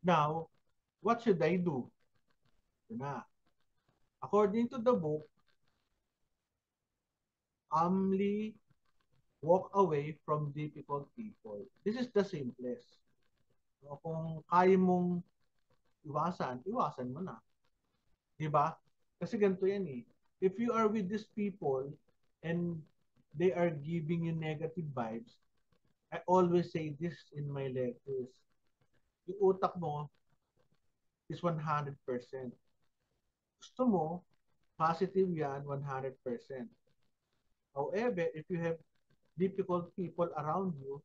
Now, what should I do? Yun na. According to the book, calmly walk away from difficult people. This is the simplest. So, kung kaya mong iwasan, iwasan mo na. Diba? Kasi ganito yan eh. If you are with these people and they are giving you negative vibes, I always say this in my lectures. Yung utak mo is 100%. Gusto mo, positive yan 100%. However, if you have difficult people around you,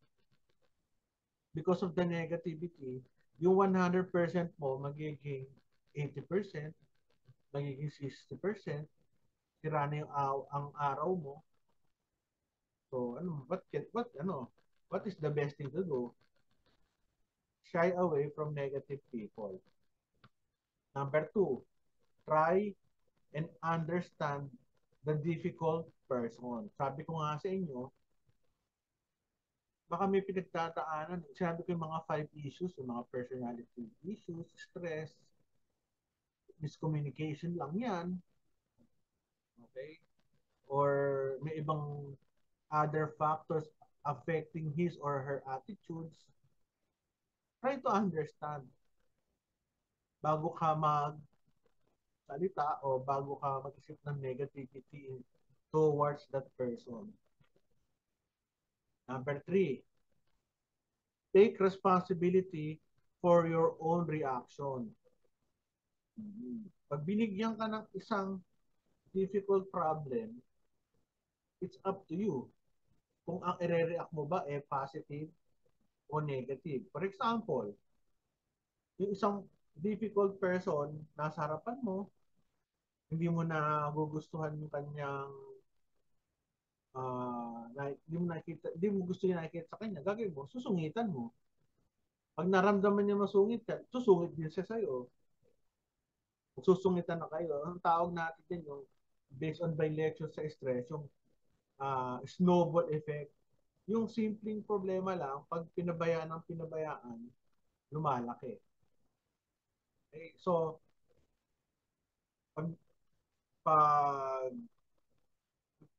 because of the negativity, yung 100% mo magiging 80%, magiging 60%, sira na yung ang araw mo. So, what is the best thing to do? Shy away from negative people. Number two, try and understand the difficult person. Sabi ko nga sa inyo, baka may pinagtataanan. Sabi ko yung mga 5 issues, yung mga personality issues, stress, miscommunication lang yan. Okay? Or may ibang other factors affecting his or her attitudes. Try to understand bago ka magsalita o bago ka mag-isip ng negativity towards that person. Number three, take responsibility for your own reaction. Pag binigyan ka ng isang difficult problem, it's up to you kung ang i-react mo ba ay positive o negative. For example, yung isang difficult person nasa harapan mo, hindi mo na gugustuhan yung kanyang hindi mo gusto yung nakikita sa kanya, gagawin mo, susungitan mo. Pag naramdaman niya masungit ka, susungit din siya sa'yo. Susungitan na kayo. Ang tawag natin din yung based on by lecture sa stress, yung snowball effect. Yung simpleng problema lang, pag pinabayaan ng pinabayaan, lumalaki. Okay? So, pag, pag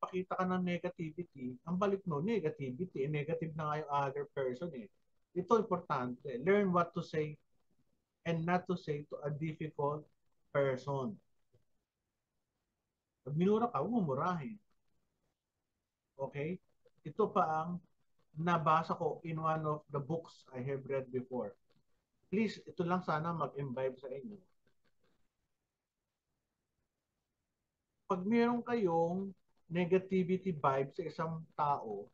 pakita ka ng negativity, ang balik mo, negativity. Negative na nga yung other person eh. Ito importante. Learn what to say and not to say to a difficult person. Pag minura ka, huwag mo murahin. Okay? Ito pa ang nabasa ko in one of the books I have read before. Please, ito lang sana mag-imbibe sa inyo. Pag meron kayong negativity vibe sa isang tao,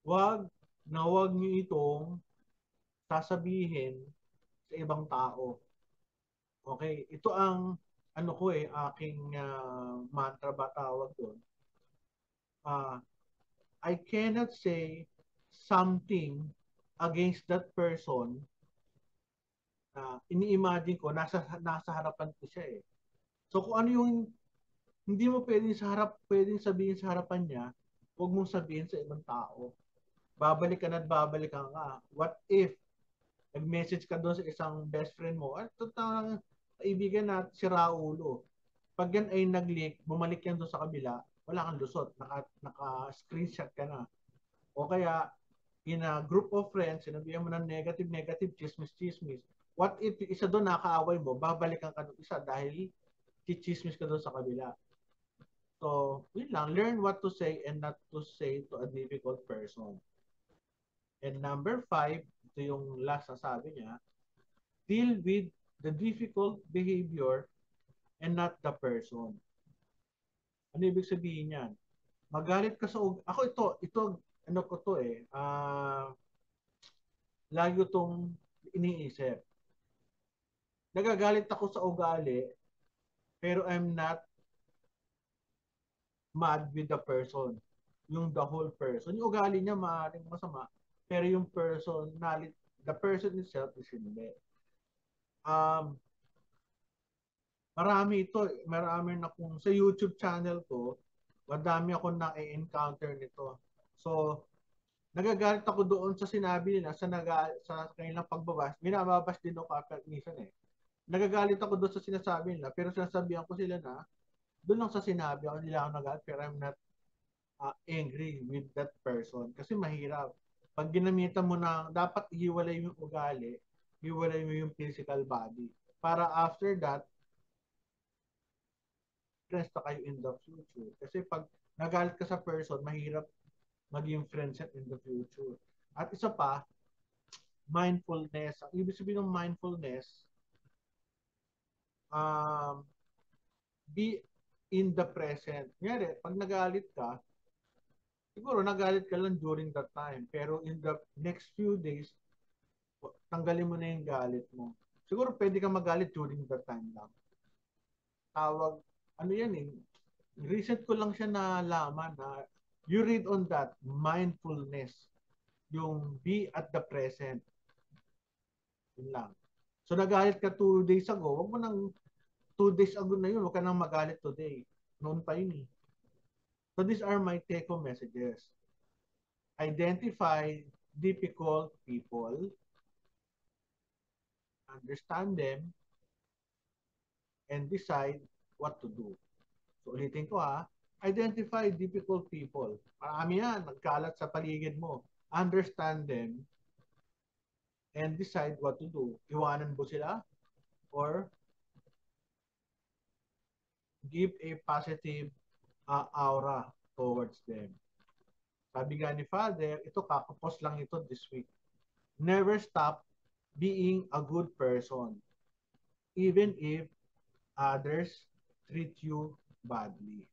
wag niyo itong sasabihin sa ibang tao. Okay? Ito ang ano ko aking mantra ba tawag doon. Uh, I cannot say something against that person na ini-imagine ko nasa harapan ko siya eh. So kung ano yung hindi mo pwedeng sabihin sa harapan niya, huwag mong sabihin sa ibang tao. Babalik ka na at babalik ka nga. What if nag-message ka doon sa isang best friend mo, at total kaibigan na si Raulo. Pag yan ay nag-leak, bumalik yan doon sa kabila, wala kang lusot, naka-screenshot ka na. O kaya, in a group of friends, sinabihan mo ng negative, chismis. What if isa doon nakaaway mo, babalikan ka ng isa dahil chichismis ka doon sa kabila. So, yun lang, learn what to say and not to say to a difficult person. And number 5, ito yung last na sabi niya, deal with the difficult behavior and not the person. Ano ibig sabihin niyan? Magalit ka sa ako ano ko to lagi itong iniisip. Nagagalit ako sa ugali, pero I'm not mad with the person. Yung the whole person. Yung ugali niya maaaring masama, pero yung personality, the person itself is hindi. Um, marami na kung sa YouTube channel ko, madami ako na-encounter nito. So, Nagagalit ako doon sa sinabi nila sa kanilang pagbabas. Binababas din ako minsan eh. Nagagalit ako doon sa sinasabi nila, pero sinasabihan ko sila na doon lang sa sinabi ako nila ako nagalit, pero I'm not angry with that person. Kasi mahirap. Pag ginamitan mo na, dapat hiwalay yung ugali, hiwalay mo yung physical body. Para after that, friends na kayo in the future. Kasi pag nagalit ka sa person, mahirap maging friends in the future. At isa pa, mindfulness. Ang ibig sabihin ng mindfulness, um, be in the present. Ngayon, pag nagalit ka, siguro nagalit ka lang during that time. Pero in the next few days, tanggalin mo na yung galit mo. Siguro pwede kang magalit during that time lang. Tawag, ano yan eh, recent ko lang siya nalaman na you read on that, mindfulness. Yung be at the present. Yun lang. So nagalit ka 2 days ago, wag mo nang 2 days ago na yun, wag ka nang magalit today. Noon pa yun eh. So these are my take-home messages. Identify difficult people, understand them, and decide what to do. So ulitin ko identify difficult people. Marami yan, nagkalat sa paligid mo. Understand them and decide what to do. Iwanan mo sila or give a positive aura towards them. Sabi nga ni Father, ito kakapos lang ito this week. Never stop being a good person, even if others treat you badly.